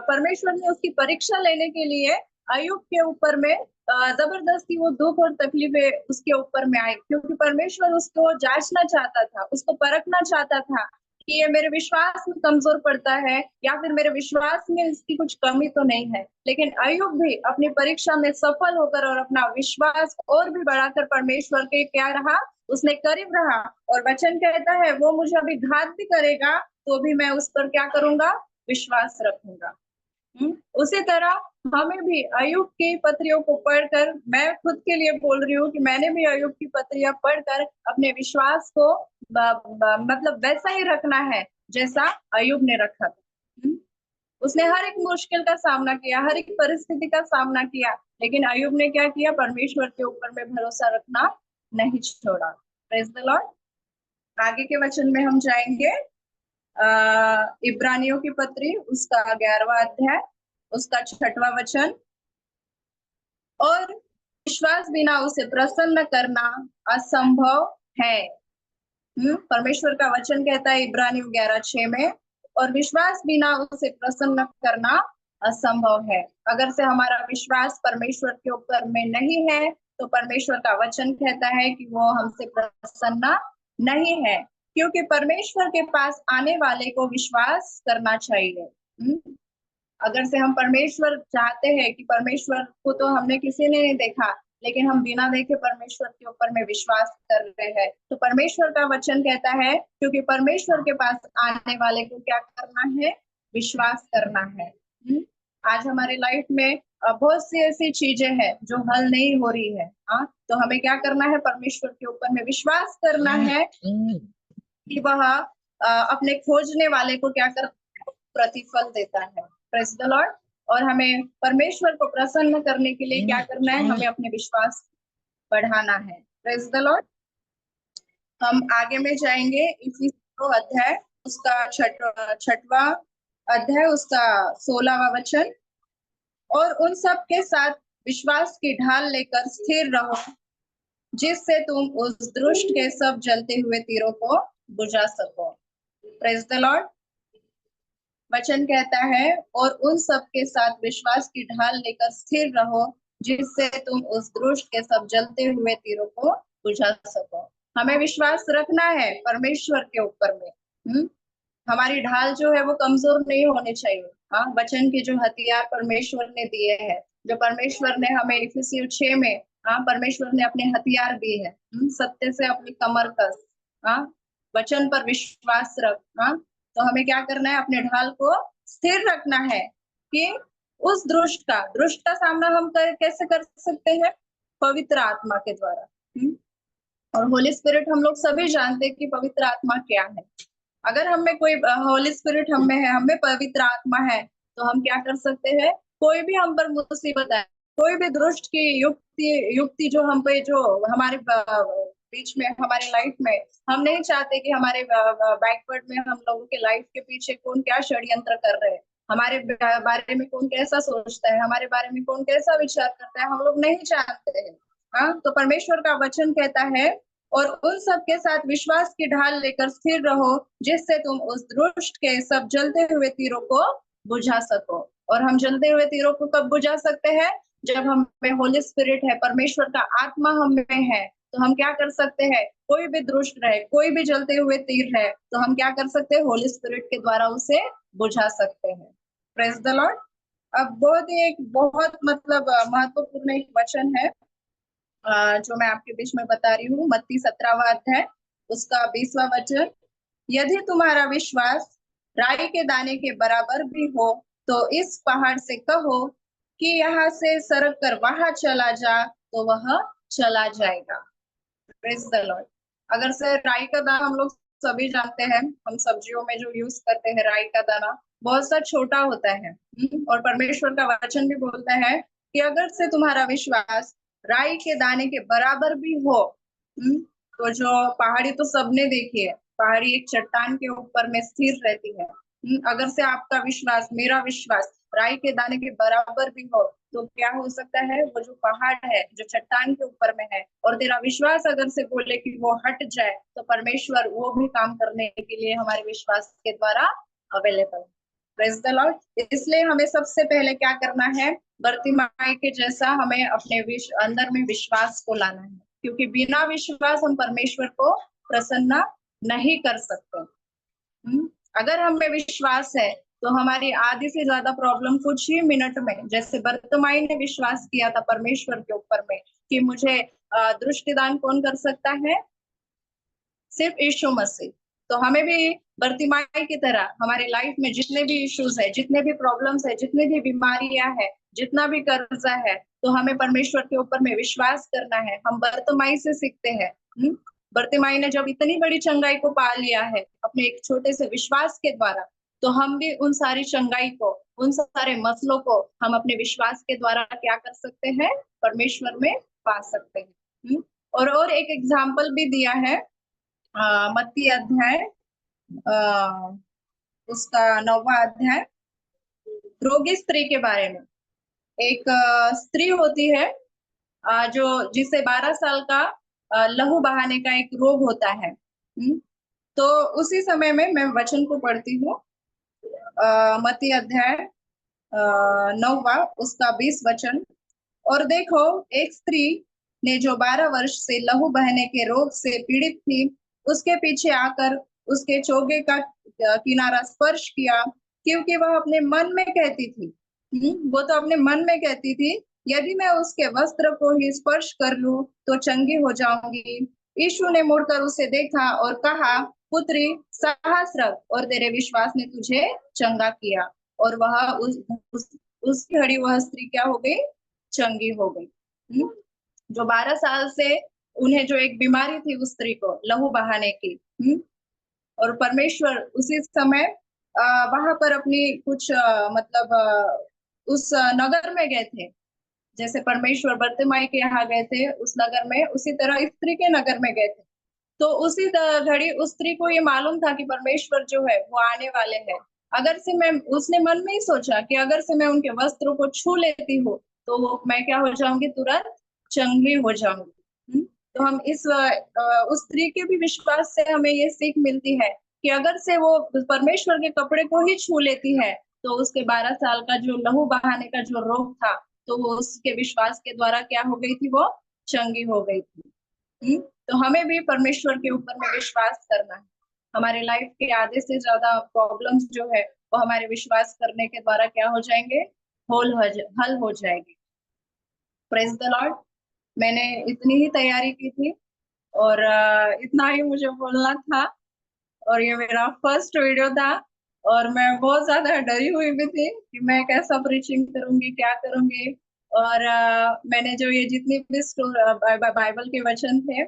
परमेश्वर ने उसकी परीक्षा लेने के लिए अय्यूब के ऊपर में जबरदस्ती वो दुख और तकलीफें उसके ऊपर में आई, क्योंकि परमेश्वर उसको जांचना चाहता था, उसको परखना चाहता था कि ये मेरे विश्वास में कमजोर पड़ता है या फिर मेरे विश्वास में इसकी कुछ कमी तो नहीं है। लेकिन अय्यूब भी अपनी परीक्षा में सफल होकर और अपना विश्वास और भी बढ़ाकर परमेश्वर के क्या रहा? उसने करीब रहा। और वचन कहता है वो मुझे अभी घात भी करेगा तो भी मैं उस पर क्या करूंगा? विश्वास रखूंगा। उसी तरह हमें भी अय्यूब की पत्रियों को पढ़कर, मैं खुद के लिए बोल रही हूँ कि मैंने भी अय्यूब की पत्रियां पढ़कर अपने विश्वास को मतलब वैसा ही रखना है जैसा अय्यूब ने रखा था। उसने हर एक मुश्किल का सामना किया, हर एक परिस्थिति का सामना किया, लेकिन अय्यूब ने क्या किया? परमेश्वर के ऊपर में भरोसा रखना नहीं छोड़ा। Praise the Lord. आगे के वचन में हम जाएंगे। इब्रानियों की पत्री उसका 11वां अध्याय उसका 6वां वचन। और विश्वास बिना उसे प्रसन्न करना असंभव है। परमेश्वर का वचन कहता है इब्रानियों 11:6 में, और विश्वास बिना उसे प्रसन्न करना असंभव है। अगर से हमारा विश्वास परमेश्वर के ऊपर में नहीं है तो परमेश्वर का वचन कहता है कि वो हमसे प्रसन्न नहीं है, क्योंकि परमेश्वर के पास आने वाले को विश्वास करना चाहिए। अगर से हम परमेश्वर चाहते हैं कि परमेश्वर को तो हमने किसी ने नहीं देखा, लेकिन हम बिना देखे परमेश्वर के ऊपर में विश्वास कर रहे हैं, तो परमेश्वर का वचन कहता है क्योंकि परमेश्वर के पास आने वाले को क्या करना है? विश्वास करना है। आज हमारे लाइफ में बहुत सी ऐसी चीजें हैं जो हल नहीं हो रही है। तो हमें क्या करना है? परमेश्वर के ऊपर में विश्वास करना है कि वह अपने खोजने वाले को क्या कर प्रतिफल देता है। Praise the Lord. और हमें परमेश्वर को प्रसन्न करने के लिए क्या करना है? हमें अपने विश्वास बढ़ाना है। Praise the Lord. हम आगे में जाएंगे। इफिसियों अध्याय उसका 6वां अध्याय उसका 16वां वचन। और उन सब के साथ विश्वास की ढाल लेकर स्थिर रहो, जिससे तुम उस दुष्ट के सब जलते हुए तीरों को बुझा सको। Praise the Lord. वचन कहता है और उन सब के साथ विश्वास की ढाल लेकर स्थिर रहो, जिससे तुम उस दुष्ट के सब जलते हुए तीरों को बुझा सको। हमें विश्वास रखना है परमेश्वर के ऊपर में। हमारी ढाल जो है वो कमजोर नहीं होनी चाहिए। वचन के जो हथियार परमेश्वर ने दिए हैं, जो परमेश्वर ने हमें इफिसियों 6 में परमेश्वर ने अपने हथियार दिए हैं। सत्य से अपनी कमर कस, वचन पर विश्वास रख। तो हमें क्या करना है? अपने ढाल को स्थिर रखना है कि उस दुष्ट का सामना हम कैसे कर सकते हैं? पवित्र आत्मा के द्वारा। और होली स्पिरिट हम लोग सभी जानते हैं कि पवित्र आत्मा क्या है। अगर हम में कोई होली स्पिरिट हम में है, हम में पवित्र आत्मा है, तो हम क्या कर सकते हैं? कोई भी हम पर मुसीबत है, कोई भी दुष्ट की युक्ति जो हम पे, जो हमारे बीच में, हमारे लाइफ में, हम नहीं चाहते कि हमारे बैकवर्ड में हम लोगों के लाइफ के पीछे कौन क्या षड्यंत्र कर रहे हैं, हमारे बारे में कौन कैसा सोचता है, हमारे बारे में कौन कैसा विचार करता है, हम लोग नहीं चाहते हैं। तो परमेश्वर का वचन कहता है और उन सब के साथ विश्वास की ढाल लेकर स्थिर रहो, जिससे तुम उस दुष्ट के सब जलते हुए तीरों को बुझा सको। और हम जलते हुए तीरों को कब बुझा सकते हैं? जब हम में होली स्पिरिट है, परमेश्वर का आत्मा हम में है, तो हम क्या कर सकते हैं? कोई भी दुष्ट रहे, कोई भी जलते हुए तीर है, तो हम क्या कर सकते हैं? होली स्पिरिट के द्वारा उसे बुझा सकते हैं। Praise the Lord. अब बहुत मतलब महत्वपूर्ण एक वचन है जो मैं आपके बीच में बता रही हूँ। मत्ती 17वां अध्याय उसका 20वां वचन। यदि तुम्हारा विश्वास राई के दाने के बराबर भी हो तो इस पहाड़ से कहो कि यहाँ से सरक कर वहां चला जा, तो वह चला जाएगा। Praise the Lord. अगर से राई का दाना हम लोग सभी जानते हैं, हम सब्जियों में जो यूज करते हैं राई का दाना बहुत सा छोटा होता है। और परमेश्वर का वचन भी बोलता है कि अगर से तुम्हारा विश्वास राई के दाने के बराबर भी हो, तो जो पहाड़ी तो सबने देखी है, पहाड़ी एक चट्टान के ऊपर में स्थिर रहती है। अगर से आपका विश्वास, मेरा विश्वास राई के दाने के बराबर भी हो, तो क्या हो सकता है? वो जो पहाड़ है जो चट्टान के ऊपर में है, और तेरा विश्वास अगर से बोले कि वो हट जाए, तो परमेश्वर वो भी काम करने के लिए हमारे विश्वास के द्वारा अवेलेबल। Praise the Lord. इसलिए हमें सबसे पहले क्या करना है? बर्तिमाई के जैसा हमें अपने अंदर में विश्वास को लाना है, क्योंकि बिना विश्वास हम परमेश्वर को प्रसन्न नहीं कर सकते। अगर हमें विश्वास है तो हमारी आधी से ज्यादा प्रॉब्लम कुछ ही मिनट में, जैसे बर्तिमाई ने विश्वास किया था परमेश्वर के ऊपर में कि मुझे दृष्टिदान कौन कर सकता है? सिर्फ यीशु मसीह। तो हमें भी बर्तिमाई की तरह हमारे लाइफ में जितने भी इश्यूज है, जितने भी प्रॉब्लम्स है, जितने भी बीमारियां है, जितना भी कर्जा है, तो हमें परमेश्वर के ऊपर में विश्वास करना है। हम बर्तिमाई से सीखते हैं। बर्तिमाई ने जब इतनी बड़ी चंगाई को पा लिया है अपने एक छोटे से विश्वास के द्वारा, तो हम भी उन सारी चंगाई को, उन सारे मसलों को हम अपने विश्वास के द्वारा क्या कर सकते हैं? परमेश्वर में पा सकते हैं। और एक एग्जाम्पल भी दिया है मत्ती अध्याय, उसका 9वां अध्याय, रोगी स्त्री के बारे में। एक स्त्री होती है जो जिसे 12 साल का लहू बहाने का एक रोग होता है। तो उसी समय में मैं वचन को पढ़ती हूँ, मत्ती अध्याय 9वां, उसका 20 वचन। और देखो, एक स्त्री ने जो 12 वर्ष से लहू बहने के रोग से पीड़ित थी, उसके पीछे आकर उसके चोगे का किनारा स्पर्श किया, क्योंकि वह अपने मन में कहती थी, वो तो अपने मन में कहती थी, यदि मैं उसके वस्त्र को ही स्पर्श कर लूं तो चंगी हो जाऊंगी। यीशु ने मुड़कर उसे देखा और कहा, पुत्री, साहस रख, और तेरे विश्वास ने तुझे चंगा किया। और वह उस घड़ी वह स्त्री क्या हो गई? चंगी हो गई। जो 12 साल से उन्हें जो एक बीमारी थी उस स्त्री को लहू बहाने की, और परमेश्वर उसी समय वहां पर अपनी कुछ मतलब उस नगर में गए थे। जैसे परमेश्वर बर्तिमाई के यहाँ गए थे उस नगर में, उसी तरह स्त्री के नगर में गए थे। तो उसी घड़ी उस स्त्री को ये मालूम था कि परमेश्वर जो है वो आने वाले हैं। अगर से मैं, उसने मन में ही सोचा कि अगर से मैं उनके वस्त्रों को छू लेती हूँ तो मैं क्या हो जाऊंगी? तुरंत चंगी हो जाऊंगी। तो हम उस स्त्री के भी विश्वास से हमें ये सीख मिलती है कि अगर से वो परमेश्वर के कपड़े को ही छू लेती है तो उसके 12 साल का जो लहू बहाने का जो रोग था, तो वो उसके विश्वास के द्वारा क्या हो गई थी? वो चंगी हो गई थी। तो हमें भी परमेश्वर के ऊपर में विश्वास करना है। हमारे लाइफ के आधे से ज्यादा प्रॉब्लम्स जो है वो हमारे विश्वास करने के द्वारा क्या हो जाएंगे? हल हो जाएंगे। Praise the Lord. मैंने इतनी ही तैयारी की थी और इतना ही मुझे बोलना था, और ये मेरा फर्स्ट वीडियो था, और मैं बहुत ज्यादा डरी हुई भी थी कि मैं कैसा प्रीचिंग करूंगी, क्या करूंगी। और मैंने जो ये जितनी भी बाइबल के वचन थे,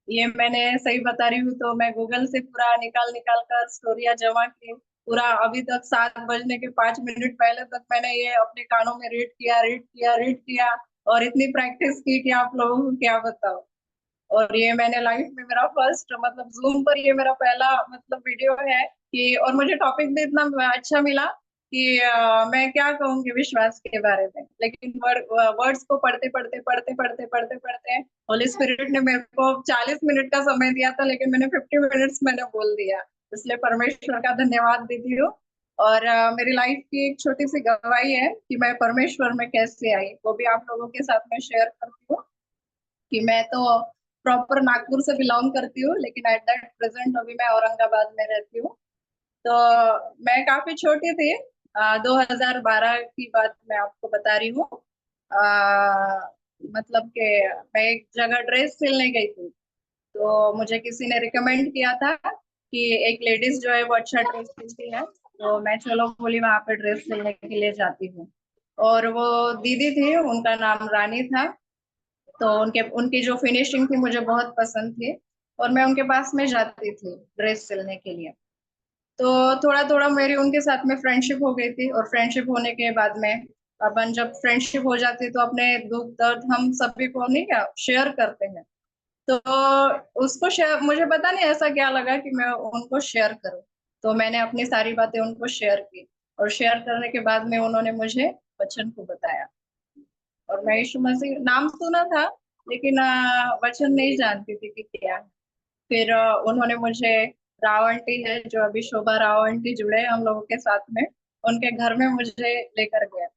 ये मैंने सही बता रही हूँ तो मैं गूगल से पूरा निकाल निकाल कर स्टोरिया जमा की। पूरा अभी तक 7 बजने के 5 मिनट पहले तक मैंने ये अपने कानों में रीड किया, रीड किया, रीड किया, और इतनी प्रैक्टिस की कि आप लोगों को क्या बताओ। और ये मैंने लाइफ में मेरा फर्स्ट, मतलब जूम पर ये मेरा पहला मतलब वीडियो है कि, और मुझे टॉपिक भी इतना अच्छा मिला कि मैं क्या कहूंगी विश्वास के बारे में। लेकिन वर्ड्स को पढ़ते पढ़ते पढ़ते पढ़ते पढ़ते पढ़ते होली स्पिरिट ने मेरे को 40 मिनट का समय दिया था, लेकिन मैंने 50 मिनट्स मैंने बोल दिया। इसलिए परमेश्वर का धन्यवाद देती हूँ। और मेरी लाइफ की एक छोटी सी गवाही है कि मैं परमेश्वर में कैसे आई, वो भी आप लोगों के साथ में शेयर करती हूँ। कि मैं तो प्रॉपर नागपुर से बिलोंग करती हूँ, लेकिन एट दैट प्रेजेंट अभी मैं औरंगाबाद में रहती हूँ। तो मैं काफी छोटी थी, 2012 की बात मैं आपको बता रही हूँ। मतलब कि मैं एक जगह ड्रेस सिलने गई थी, तो मुझे किसी ने रिकमेंड किया था कि एक लेडीज जो है वो अच्छा ड्रेस सिलती है, तो मैं चलो बोली वहां पे ड्रेस सिलने के लिए जाती हूँ। और वो दीदी थी, उनका नाम रानी था। तो उनके उनकी जो फिनिशिंग थी मुझे बहुत पसंद थी, और मैं उनके पास में जाती थी ड्रेस सिलने के लिए। तो थोड़ा थोड़ा मेरी उनके साथ में फ्रेंडशिप हो गई थी, और फ्रेंडशिप होने के बाद में अपन जब फ्रेंडशिप हो जाती है तो अपने दुख दर्द हम सभी को नहीं क्या शेयर करते हैं। तो उसको शेयर, मुझे पता नहीं ऐसा क्या लगा कि मैं उनको शेयर करूं। तो मैंने अपनी सारी बातें उनको शेयर की, और शेयर करने के बाद में उन्होंने मुझे वचन को बताया। और मैं यीशु मसीह नाम सुना था, लेकिन वचन नहीं जानती थी कि क्या है। फिर उन्होंने मुझे, राव आंटी है जो अभी शोभा राव आंटी जुड़े हैं हम लोगों के साथ में, उनके घर में मुझे लेकर गए।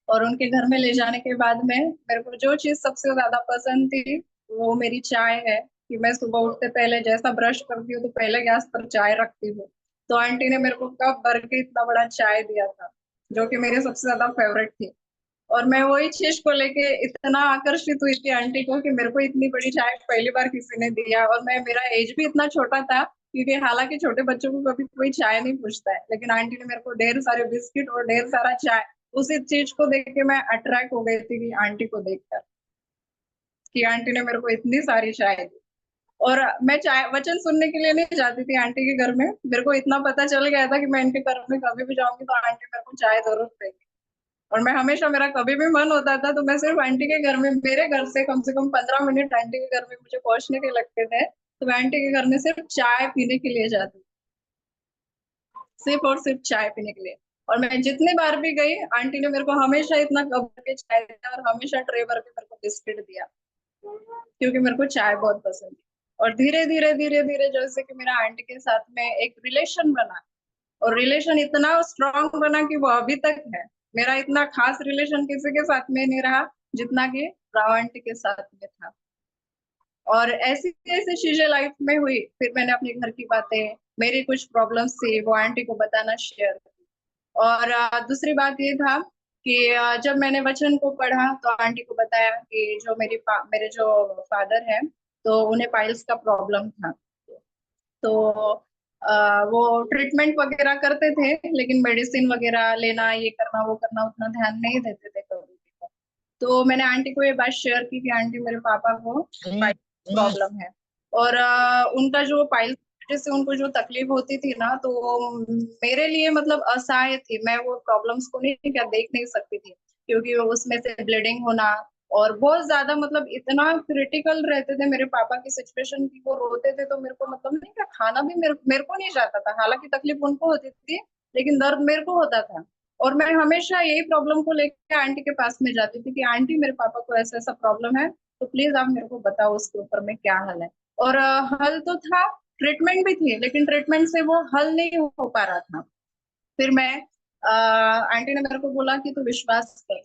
और उनके घर में ले जाने के बाद में मेरे को जो चीज सबसे ज्यादा पसंद थी वो मेरी चाय है। कि मैं सुबह उठते पहले जैसा ब्रश करती हूँ तो पहले गैस पर चाय रखती हूँ। तो आंटी ने मेरे को कप भर के इतना बड़ा चाय दिया था, जो कि मेरे सबसे ज्यादा फेवरेट थी। और मैं वही चीज को लेके इतना आकर्षित हुई थी आंटी को कि मेरे को इतनी बड़ी चाय पहली बार किसी ने दिया, और मैं, मेरा एज भी इतना छोटा था क्योंकि हालांकि छोटे बच्चों को कभी कोई चाय नहीं पूछता है, लेकिन आंटी ने मेरे को ढेर सारे बिस्किट और ढेर सारा चाय, उसी चीज को देख के मैं अट्रैक्ट हो गई थी कि आंटी को देखकर, कि आंटी ने मेरे को इतनी सारी चाय दी। और मैं चाय वचन सुनने के लिए नहीं जाती थी आंटी के घर में, मेरे को इतना पता चल गया था कि मैं इनके घर में कभी भी जाऊंगी तो आंटी मेरे को चाय जरूर देगी। और मैं हमेशा, मेरा कभी भी मन होता था तो मैं सिर्फ आंटी के घर में, मेरे घर से कम 15 मिनट आंटी के घर में मुझे पहुंचने के लगते थे, तो मैं आंटी के घर में सिर्फ चाय पीने के लिए जाती थी, सिर्फ और सिर्फ चाय पीने के लिए। और मैं जितनी बार भी गई, आंटी ने मेरे को हमेशा इतना कप भर के चाय दिया और हमेशा ट्रे भर के मेरे को बिस्किट दिया, क्योंकि मेरे को चाय बहुत पसंद है। और धीरे धीरे जैसे कि मेरा आंटी के साथ में एक रिलेशन बना, और रिलेशन इतना स्ट्रांग बना कि वो अभी तक है। मेरा इतना खास रिलेशन किसी के साथ में नहीं रहा जितना कि राव आंटी के साथ में था। और ऐसी ऐसी चीजें लाइफ में हुई, फिर मैंने अपने घर की बातें, मेरी कुछ प्रॉब्लम्स थी, वो आंटी को बताना शेयर की। और दूसरी बात ये था कि जब मैंने वचन को पढ़ा तो आंटी को बताया कि जो मेरे जो फादर है, तो उन्हें पाइल्स का प्रॉब्लम था। तो वो ट्रीटमेंट वगैरह करते थे, लेकिन मेडिसिन वगैरह लेना, ये करना वो करना उतना ध्यान नहीं देते थे कभी भी। तो मैंने आंटी को ये बात शेयर की कि आंटी मेरे पापा को पाइल्स प्रॉब्लम है, और उनका जो पाइल्स से उनको जो तकलीफ होती थी ना, तो वो मेरे लिए मतलब असहाय थी। मैं वो प्रॉब्लम्स को नहीं, क्या देख नहीं सकती थी, क्योंकि उसमें से ब्लीडिंग होना और बहुत ज्यादा, मतलब इतना क्रिटिकल रहते थे मेरे पापा की सिचुएशन की, वो रोते थे तो मेरे को मतलब नहीं, क्या खाना भी मेरे को नहीं जाता था। हालांकि तकलीफ उनको होती थी, लेकिन दर्द मेरे को होता था। और मैं हमेशा यही प्रॉब्लम को लेकर आंटी के पास में जाती थी कि आंटी मेरे पापा को ऐसा ऐसा प्रॉब्लम है, तो प्लीज आप मेरे को बताओ उसके ऊपर में क्या हल है। और हल तो था, ट्रीटमेंट भी थी, लेकिन ट्रीटमेंट से वो हल नहीं हो पा रहा था। फिर मैं आंटी ने मेरे को बोला कि तू विश्वास कर।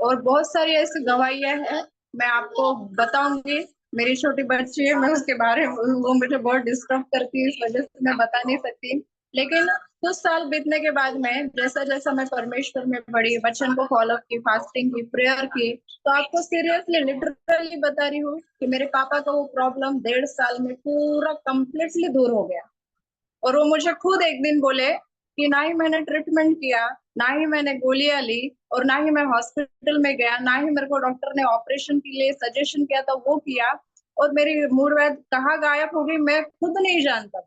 और बहुत सारी ऐसी गवाहियां हैं, मैं आपको बताऊंगी। मेरी छोटी बच्ची है, मैं उसके बारे में, वो मुझे बहुत डिस्टर्ब करती है, इस वजह से मैं बता नहीं सकती। लेकिन कुछ साल बीतने के बाद में, जैसा जैसा मैं परमेश्वर में बढ़ी, वचन को फॉलो की, फास्टिंग की, प्रेयर की, तो आपको सीरियसली लिटरली बता रही हूँ कि मेरे पापा का वो प्रॉब्लम 1.5 साल में पूरा कंप्लीटली दूर हो गया। और वो मुझे खुद एक दिन बोले कि ना ही मैंने ट्रीटमेंट किया, ना ही मैंने गोलियां ली, और ना ही मैं हॉस्पिटल में गया, ना ही मेरे को डॉक्टर ने ऑपरेशन के लिए सजेशन किया था वो किया, और मेरी मूड कहाँ गायब हो गई मैं खुद नहीं जानता।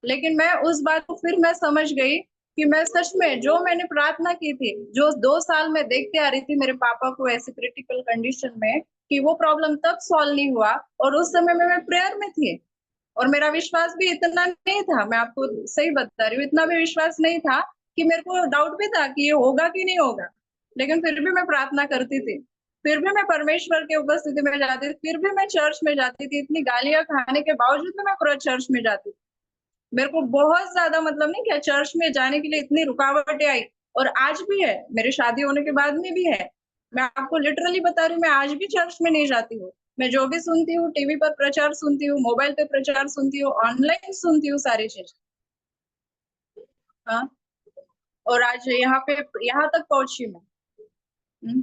लेकिन मैं उस बात को फिर मैं समझ गई कि मैं सच में जो मैंने प्रार्थना की थी, जो 2 साल में देखते आ रही थी मेरे पापा को ऐसे क्रिटिकल कंडीशन में, कि वो प्रॉब्लम तब सॉल्व नहीं हुआ, और उस समय में मैं प्रेयर में थी। और मेरा विश्वास भी इतना नहीं था, मैं आपको सही बता रही हूँ, इतना भी विश्वास नहीं था, कि मेरे को डाउट भी था कि ये होगा कि नहीं होगा। लेकिन फिर भी मैं प्रार्थना करती थी, फिर भी मैं परमेश्वर के उपस्थिति में जाती थी, फिर भी मैं चर्च में जाती थी, इतनी गालियां खाने के बावजूद भी मैं पूरा चर्च में जाती थी। मेरे को बहुत ज्यादा, मतलब नहीं क्या, चर्च में जाने के लिए इतनी रुकावटें आई, और आज भी है, मेरी शादी होने के बाद में भी है। मैं आपको लिटरली बता रही हूँ, मैं आज भी चर्च में नहीं जाती हूँ। मैं जो भी सुनती हूँ, टीवी पर प्रचार सुनती हूँ, मोबाइल पे प्रचार सुनती हूँ, ऑनलाइन सुनती हूँ, सारी चीज। हाँ। और आज यहाँ तक पहुंची मैं। हम्म।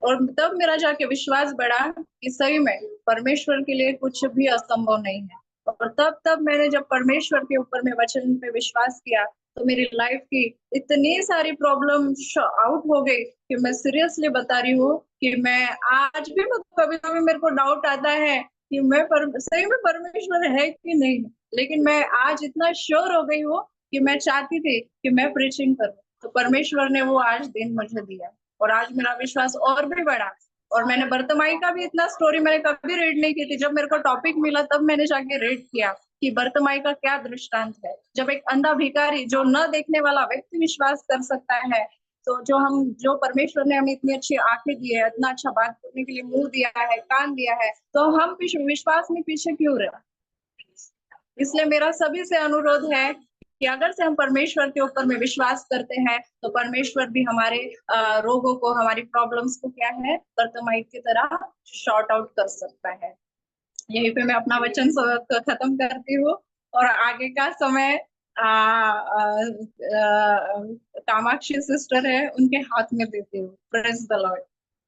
और तब मेरा जाके विश्वास बढ़ा कि सही में परमेश्वर के लिए कुछ भी असंभव नहीं है। और तब तब मैंने जब परमेश्वर के ऊपर में वचन पे विश्वास किया, तो मेरी लाइफ की इतनी सारी प्रॉब्लम आउट हो गई कि मैं सीरियसली बता रही हूँ कि मैं आज भी, कभी कभी मेरे को डाउट आता है कि सही में परमेश्वर है कि नहीं। लेकिन मैं आज इतना श्योर हो गई हूँ कि मैं चाहती थी कि मैं प्रीचिंग करूँ, तो परमेश्वर ने वो आज दिन मुझे दिया। और आज मेरा विश्वास और भी बढ़ा। और मैंने बर्तमाई का भी इतना स्टोरी मैंने कभी रीड नहीं की थी, जब मेरे को टॉपिक मिला तब मैंने जाके रीड किया कि बर्तमाई का क्या दृष्टांत है। जब एक अंधा भिखारी, जो न देखने वाला व्यक्ति विश्वास कर सकता है, तो जो परमेश्वर ने हमें इतनी अच्छी आंखें दी है, इतना अच्छा बात करने के लिए मुंह दिया है, कान दिया है, तो हम विश्वास में पीछे क्यों रहे। इसलिए मेरा सभी से अनुरोध है कि अगर से हम परमेश्वर के ऊपर में विश्वास करते हैं, तो परमेश्वर भी हमारे रोगों को, हमारी प्रॉब्लम्स को क्या है, बर्तमाइट की तरह शॉर्ट आउट कर सकता है। यहीं पे मैं अपना वचन खत्म करती हूँ, और आगे का समय कामाक्षी सिस्टर है, उनके हाथ में देती हूँ। Praise the Lord.